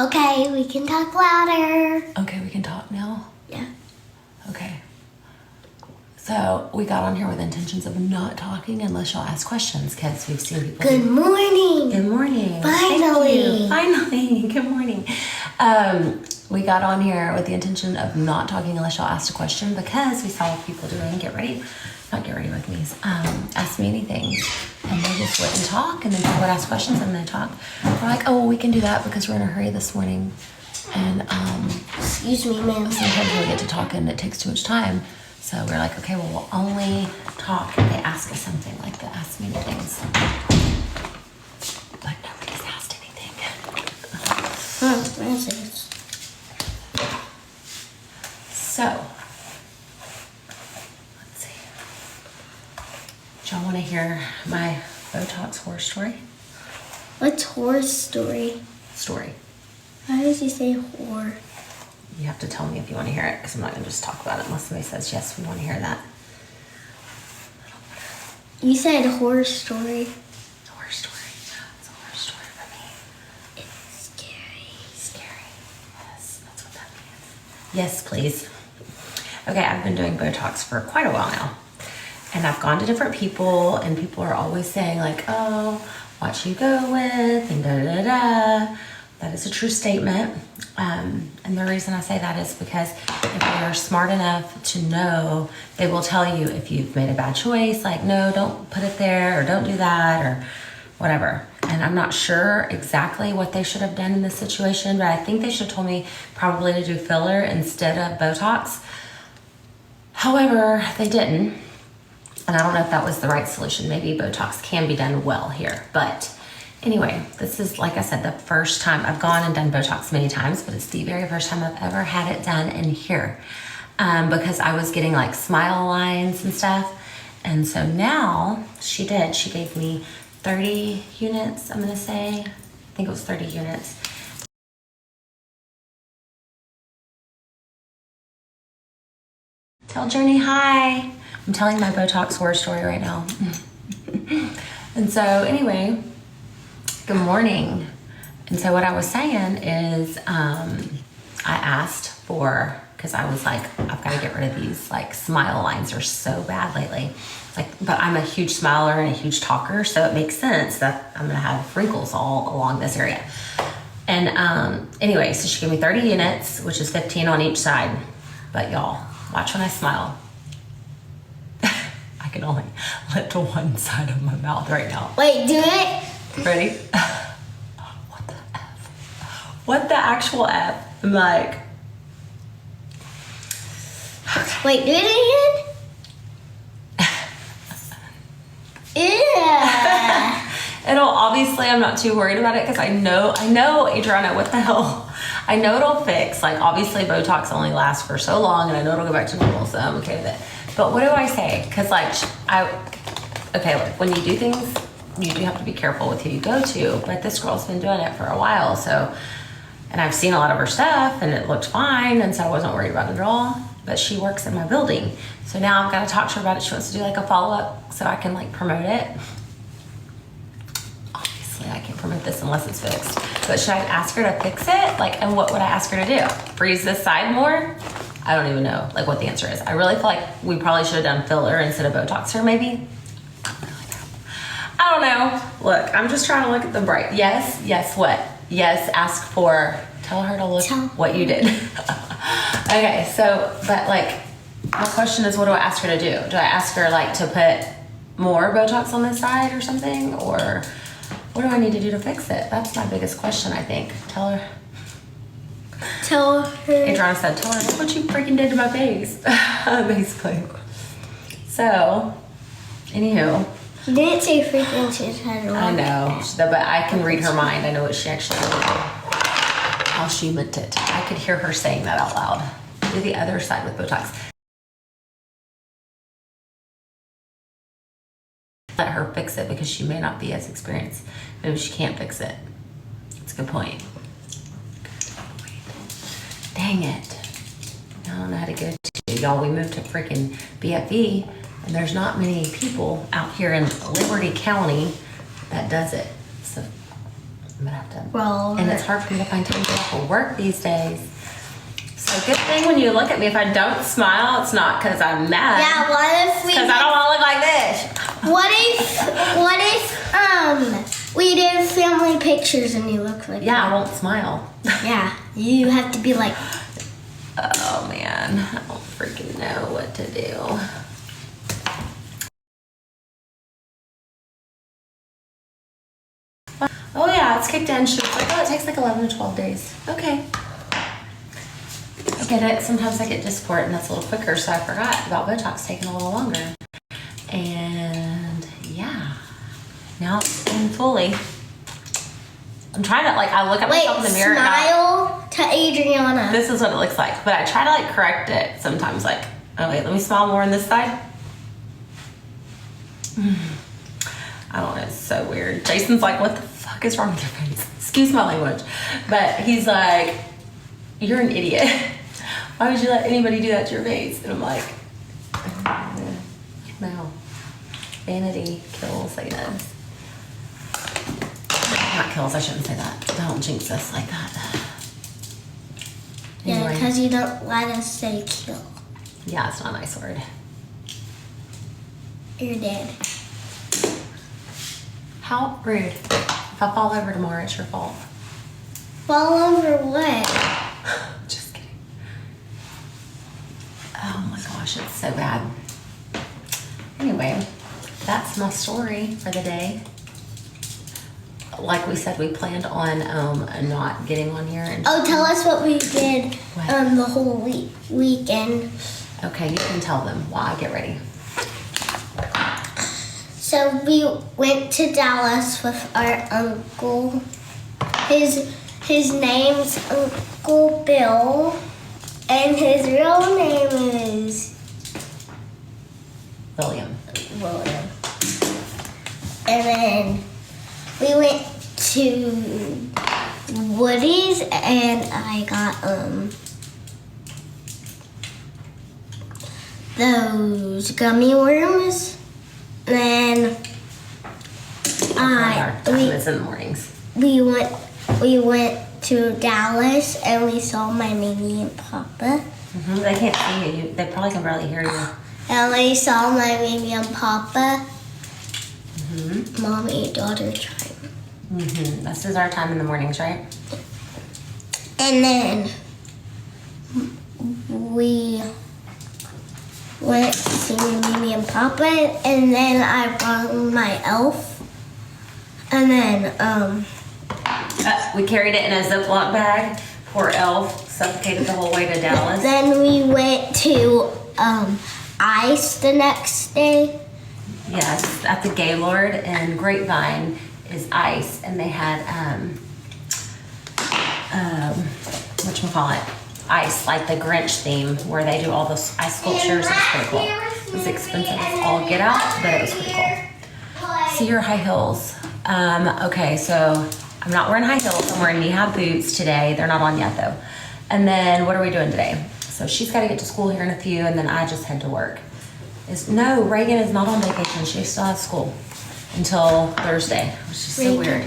Okay, we can talk louder. Okay, we can talk now? Yeah. Okay. So we got on here with intentions of not talking unless y'all ask questions because we've seen people. Good morning. Good morning. Finally. Finally. Good morning. We got on here with the intention of not talking unless y'all asked a question because we saw people doing not get ready with me, ask me anything. And they just wouldn't talk, and then people would ask questions and then talk. We're like, oh, well, we can do that because we're in a hurry this morning. And Excuse me, ma'am. sometimes we'll get to talking and it takes too much time. So we're like, okay, well, we'll only talk if they ask us something, like the ask me things. But nobody's asked anything. Where is this? So, let's see. Do y'all want to hear my Botox horror story? What's horse story? Story. Why did you say whore? You have to tell me if you want to hear it, because I'm not going to just talk about it unless somebody says, yes, we want to hear that. You said horror story. It's a horror story. It's a horror story for me. It's scary. Scary. Yes, that's what that means. Yes, please. Okay, I've been doing Botox for quite a while now. And I've gone to different people, and people are always saying like, oh, what you go with, and da-da-da-da. That is a true statement. And the reason I say that is because if you're smart enough to know, they will tell you if you've made a bad choice, like, no, don't put it there, or don't do that, or whatever. And I'm not sure exactly what they should have done in this situation, but I think they should have told me probably to do filler instead of Botox. However, they didn't. And I don't know if that was the right solution. Maybe Botox can be done well here, but anyway, this is, like I said, the first time I've gone and done Botox many times, but it's the very first time I've ever had it done in here because I was getting like smile lines and stuff. And so now she gave me 30 units, I'm gonna say. I think it was 30 units. Tell Journey hi. I'm telling my Botox horror story right now. And so anyway, good morning. And so what I was saying is I asked for, because I was like, I've got to get rid of these like smile lines are so bad lately. Like, but I'm a huge smiler and a huge talker, so it makes sense that I'm gonna have wrinkles all along this area. And anyway, so she gave me 30 units, which is 15 on each side. But y'all, watch when I smile. I can only lift one side of my mouth right now. Wait, do it. Ready? What the F? What the actual F? I'm like... Wait, do it again. Yeah. It'll, obviously, I'm not too worried about it because I know, Adriana, what the hell? I know it'll fix. Like, obviously, Botox only lasts for so long, and I know it'll go back to normal, so I'm okay with it. But what do I say? Because, like, okay, look, when you do things, you do have to be careful with who you go to, but this girl's been doing it for a while, so, and I've seen a lot of her stuff, and it looked fine, and so I wasn't worried about it at all, but she works in my building, so now I've got to talk to her about it. She wants to do, like, a follow-up so I can, like, promote it. Obviously, I can't promote this unless it's fixed, but should I ask her to fix it? Like, and what would I ask her to do? Freeze this side more? I don't even know, like, what the answer is. I really feel like we probably should have done filler instead of Botox here, maybe. I don't know. Look, I'm just trying to look at the bright. Yes, what? Yes, ask for, tell her to look what you did. Okay, so, but like, my question is, what do I ask her to do? Do I ask her like to put more Botox on this side or something? Or what do I need to do to fix it? That's my biggest question, I think. Tell her. Tell her. Adriana said, tell her, look what you freaking did to my face. Basically. So, anywho. She didn't say freaking, she said I know, but I can read her mind. I know what she actually did. How she meant it. I could hear her saying that out loud. Do the other side with Botox. Let her fix it because she may not be as experienced. Maybe she can't fix it. That's a good point. Dang it. I don't know how to get it to y'all. We moved to freaking BFE. And there's not many people out here in Liberty County that does it. So I'm gonna have to. roll. And it's hard for me to find time to go for work these days. So good thing when you look at me, if I don't smile, it's not because I'm mad. Yeah, what if we Because I don't want to look like this. what if we did family pictures and you look like Yeah, I won't smile. Yeah. You have to be like Oh man, I don't freaking know what to do. Oh yeah, it's kicked in. She was like, oh, it takes like 11 to 12 days. Okay. I get it. Sometimes I get Dysport and that's a little quicker, so I forgot about Botox taking a little longer. And yeah, now it's in fully. I'm trying to, like, I look at myself in the mirror and smile to Adriana. this is what it looks like. But I try to, like, correct it sometimes. Like, oh, wait, let me smile more on this side. I don't know. It's so weird. Jason's like, what the fuck is wrong with your face? Excuse my language. But he's like, you're an idiot. Why would you let anybody do that to your face? And I'm like, no. Vanity kills, I guess. Not kills, I shouldn't say that. Don't jinx us like that. Yeah, Anyway. because you don't let us say kill. Yeah, it's not a nice word. You're dead. How rude. If I fall over tomorrow, it's your fault. Fall over what? Just kidding. Oh my gosh, it's so bad. Anyway, that's my story for the day. Like we said, we planned on not getting on here. And Oh, tell us what we did What? the whole weekend. Okay, you can tell them while I get ready. So we went to Dallas with our uncle. His name's Uncle Bill, and his real name is William. William. And then we went to Woody's, and I got those gummy worms. Then Our time is in the mornings. we went to Dallas, and we saw my Mimi and Papa. They can't see you. They probably can barely hear you. And we saw my Mimi and Papa. Mommy and daughter time. This is our time in the mornings, right? And then we went to see Mimi and Papa, and then I brought my elf. And then We carried it in a Ziploc bag. Poor Elf suffocated the whole way to Dallas. then we went to Ice the next day. Yes, at the Gaylord and Grapevine is Ice, and they had whatchamacallit, Ice, like the Grinch theme, where they do all those ice sculptures. It's pretty cool. It was expensive as all get out, but it was pretty cool. See your high heels. Okay, so I'm not wearing high heels. I'm wearing knee-high boots today. They're not on yet though. And then what are we doing today? So she's got to get to school here in a few, and then I just head to work. No, Reagan is not on vacation. She still has school until Thursday, which is so weird.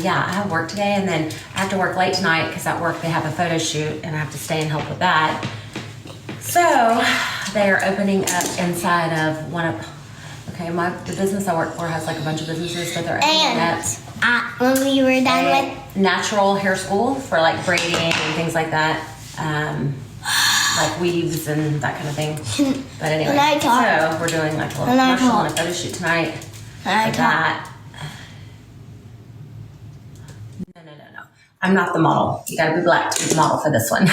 Yeah, I have work today, and then I have to work late tonight because at work they have a photo shoot, and I have to stay and help with that. So they are opening up inside of one of. Okay, the business I work for has like a bunch of businesses, but they're opening up. When we were done A with natural hair school for like braiding and things like that, like weaves and that kind of thing. But anyway, Can I talk? so we're doing like a little Can I commercial and a talk? photo shoot tonight I for that. No. I'm not the model. You gotta be black to be the model for this one.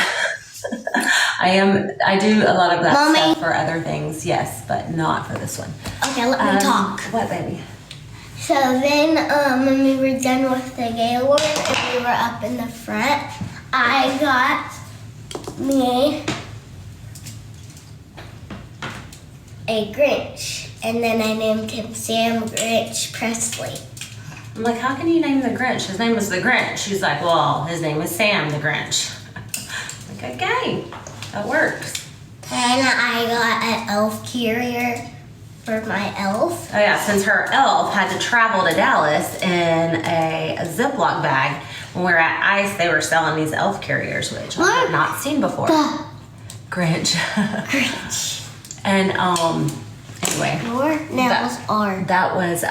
I do a lot of that Mommy? stuff for other things, yes, but not for this one. Okay, let me talk. What, baby? So then, when we were done with the Gaylord and we were up in the front, I got me a Grinch, and then I named him Sam Grinch Presley. I'm like, how can you name the Grinch? His name was the Grinch. She's like, well, his name was Sam the Grinch. Like, okay, that works. And I got an elf carrier for my elf. Oh yeah, since her elf had to travel to Dallas in a Ziploc bag. When we were at ICE, they were selling these elf carriers, which I had not seen before. Grinch. And anyway. Your nails are. That was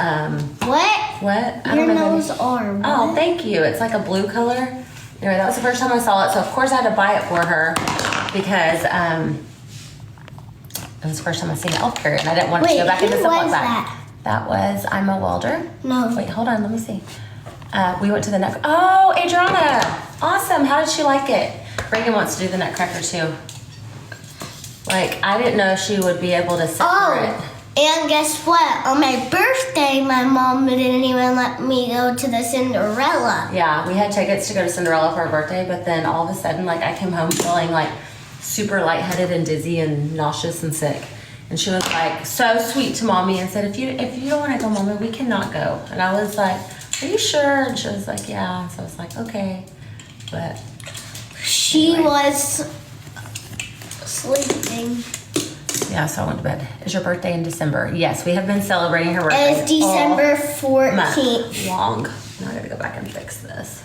What? what? I Your don't know. nails are. What? Oh, thank you. It's like a blue color. Anyway, that was the first time I saw it, so of course I had to buy it for her because it was the first time I seen an elf carrier, and I didn't want it to go back in the who Ziploc was bag. that? That was I'm a welder. No. Wait, hold on. Let me see. We went to the nut. Oh, Adriana, awesome. How did she like it? Reagan wants to do the Nutcracker too. Like I didn't know she would be able to sit for it. And guess what? On my birthday, my mom didn't even let me go to the Cinderella. Yeah, we had tickets to go to Cinderella for her birthday, but then all of a sudden, like I came home feeling like super lightheaded and dizzy and nauseous and sick. And she was like so sweet to mommy and said, if you don't want to go, mommy, we cannot go. And I was like, are you sure? And she was like, yeah. So I was like, okay. But She anyway. was sleeping. Yeah, so I went to bed. Is your birthday in December? Yes, we have been celebrating her birthday. It's December all month 14th. long. Now I gotta go back and fix this.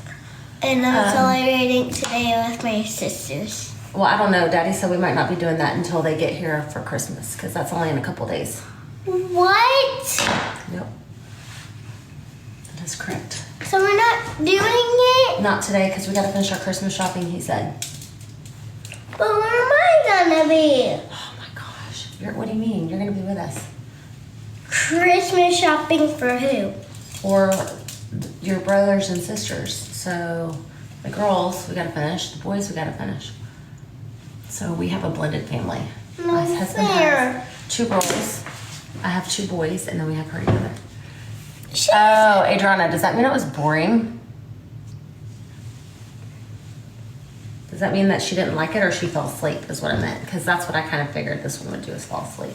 And I'm celebrating today with my sisters. Well, I don't know. Daddy said we might not be doing that until they get here for Christmas because that's only in a couple days. What? Yep. That is correct. So we're not doing it? Not today because we got to finish our Christmas shopping, he said. But where am I gonna be? Oh my gosh. What do you mean? You're going to be with us. Christmas shopping for who? Or your brothers and sisters. So the girls, we got to finish. The boys, we got to finish. So we have a blended family. No My husband fair. has 2 girls. I have 2 boys, and then we have her together. She's Oh, Adriana, does that mean it was boring? Does that mean that she didn't like it or she fell asleep is what I meant? Because that's what I kind of figured this one would do is fall asleep.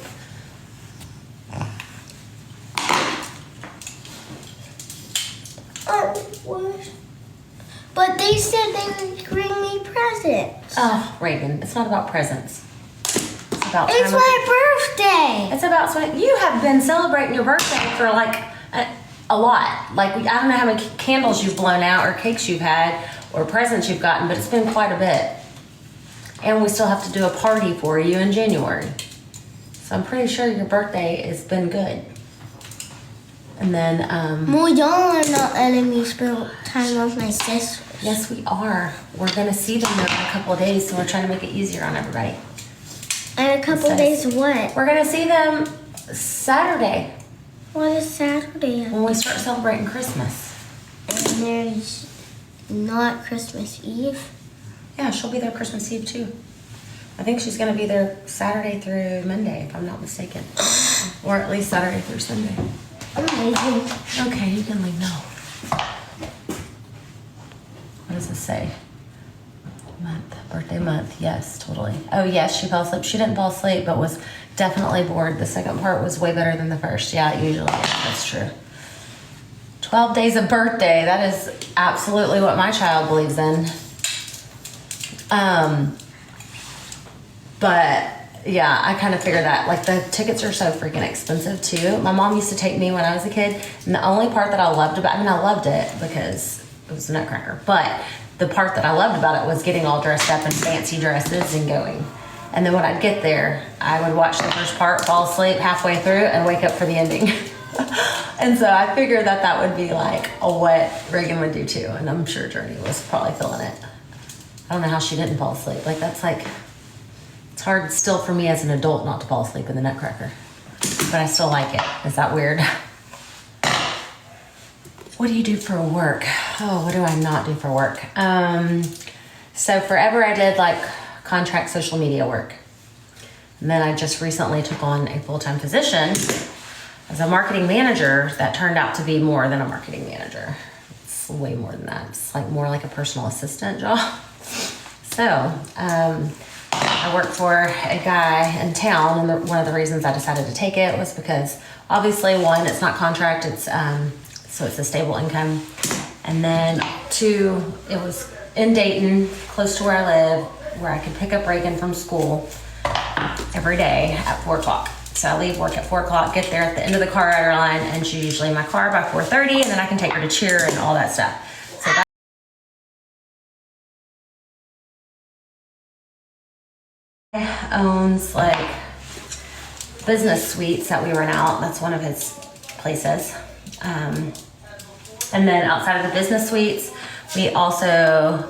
But they said they would bring me presents. Oh, Reagan, it's not about presents. It's about It's time my birthday. It's about you have been celebrating your birthday for like a lot. Like I don't know how many candles you've blown out or cakes you've had or presents you've gotten, but it's been quite a bit. And we still have to do a party for you in January. So I'm pretty sure your birthday has been good. And then, Well, y'all are not letting me spend time with my sisters. yes, we are. We're gonna see them in a couple of days, so we're trying to make it easier on everybody. And a couple It days says- what? We're gonna see them Saturday What is Saturday? when we start celebrating Christmas. And there's not Christmas Eve. Yeah, she'll be there Christmas Eve too. I think she's gonna be there Saturday through Monday, if I'm not mistaken. Or at least Saturday through Sunday. Amazing. Okay, you can leave now. What does this say? Month, birthday month, yes, totally. Oh yes, she fell asleep. She didn't fall asleep, but was definitely bored. The second part was way better than the first. Yeah, it usually is, that's true. 12 days of birthday, that is absolutely what my child believes in. But yeah, I kind of figured that. Like the tickets are so freaking expensive too. My mom used to take me when I was a kid, and the only part that I loved about, I mean, I loved it because it was a Nutcracker, but the part that I loved about it was getting all dressed up in fancy dresses and going. And then when I'd get there, I would watch the first part, fall asleep halfway through, and wake up for the ending. And so I figured that that would be like what Reagan would do too. And I'm sure Journey was probably feeling it. I don't know how she didn't fall asleep. Like that's like, it's hard still for me as an adult not to fall asleep in the Nutcracker. But I still like it. Is that weird? What do you do for work? Oh, what do I not do for work? So forever I did like contract social media work. And then I just recently took on a full-time position as a marketing manager that turned out to be more than a marketing manager. It's way more than that. It's like more like a personal assistant job. So I work for a guy in town, and one of the reasons I decided to take it was because obviously one, it's not contract, it's so it's a stable income, and then 2, it was in Dayton, close to where I live, where I could pick up Reagan from school every day at 4 o'clock. So I leave work at 4 o'clock, get there at the end of the car rider line, and she's usually in my car by 4:30, and then I can take her to cheer and all that stuff. So that owns like business suites that we rent out. That's one of his places. And then outside of the business suites, we also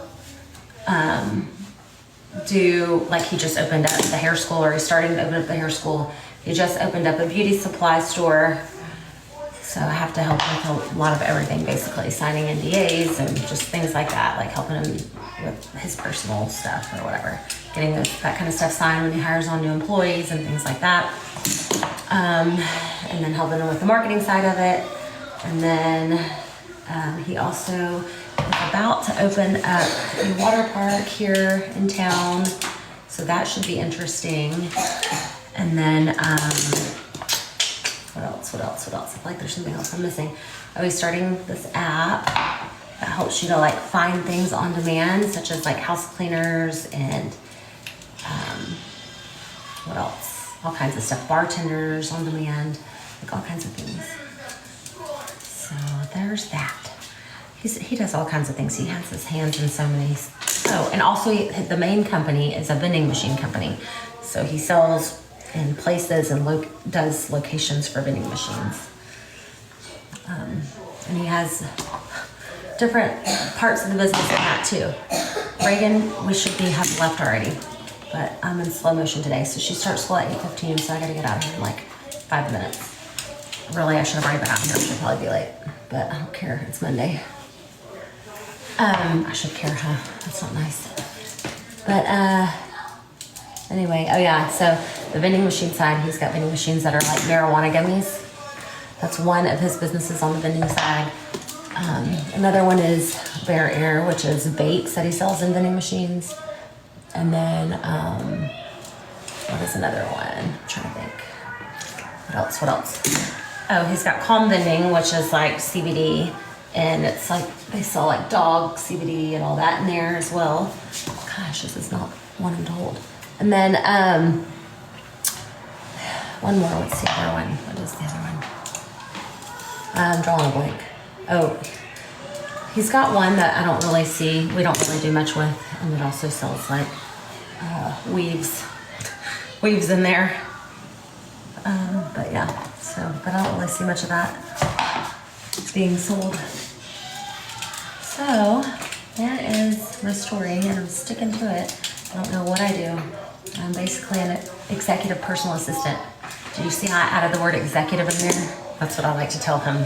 do, like, he just opened up the hair school, or he's starting to open up the hair school. He just opened up a beauty supply store. So I have to help with a lot of everything, basically signing NDAs and just things like that, like helping him with his personal stuff or whatever, getting that kind of stuff signed when he hires on new employees and things like that. And then helping him with the marketing side of it. And then he also is about to open up a water park here in town. So that should be interesting. And then, what else? I feel like there's something else I'm missing. Oh, he's starting this app that helps you to like find things on demand, such as like house cleaners and what else? All kinds of stuff. Bartenders on demand, like all kinds of things. So there's that. He does all kinds of things. He has his hands in so many. Oh, and also the main company is a vending machine company. So he sells in places and does locations for vending machines. And he has different parts of the business in that too. Reagan, we should have left already, but I'm in slow motion today. So she starts school at 8:15, so I gotta get out of here in like 5 minutes. Really, I should have already been out here. She'll probably be late, but I don't care. It's Monday. I should care, huh? That's not nice. But anyway, oh yeah, so the vending machine side, he's got vending machines that are like marijuana gummies. That's one of his businesses on the vending side. Another one is Bear Air, which is vapes that he sells in vending machines. And then, what is another one? I'm trying to think. What else? Oh, he's got Calm Vending, which is like CBD. And it's like, they sell like dog CBD and all that in there as well. Gosh, this is not one I'm told. And then, one more, what's the other one? What is the other one? I'm drawing a blank. Oh, he's got one that I don't really see, we don't really do much with, and it also sells like weaves in there. But yeah, but I don't really see much of that being sold. So that is my story, and I'm sticking to it. I don't know what I do. I'm basically an executive personal assistant. Do you see how I added the word executive in there? That's what I like to tell him.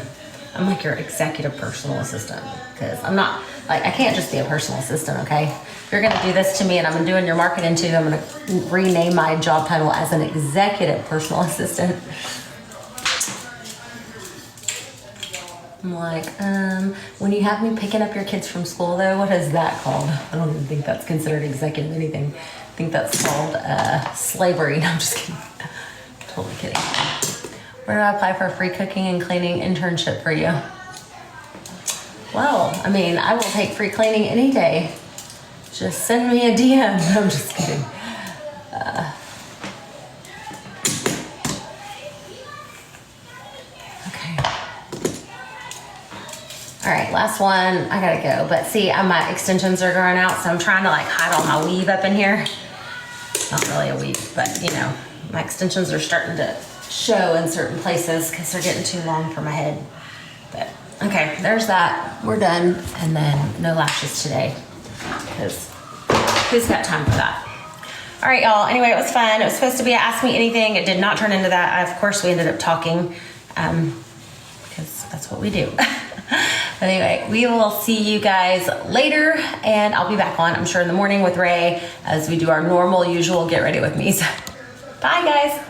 I'm like your executive personal assistant, because I'm not, like, I can't just be a personal assistant, okay? If you're gonna do this to me and I'm doing your marketing too, I'm gonna rename my job title as an executive personal assistant. I'm like, when you have me picking up your kids from school though, what is that called? I don't even think that's considered executive anything. I think that's called slavery. No, I'm just kidding. Totally kidding. Where do I apply for a free cooking and cleaning internship for you? Well, I mean, I will take free cleaning any day. Just send me a DM. No, I'm just kidding. Okay. All right, last one. I gotta go. But see, my extensions are growing out, so I'm trying to like hide all my weave up in here. Not really a weave, but you know, my extensions are starting to show in certain places because they're getting too long for my head. But okay, there's that. We're done. And then no lashes today, because who's got time for that? All right, y'all. Anyway, it was fun. It was supposed to be a Ask Me Anything. It did not turn into that. Of course, we ended up talking because that's what we do. Anyway, we will see you guys later, and I'll be back on, I'm sure, in the morning with Ray as we do our normal, usual get ready with me. So, bye, guys.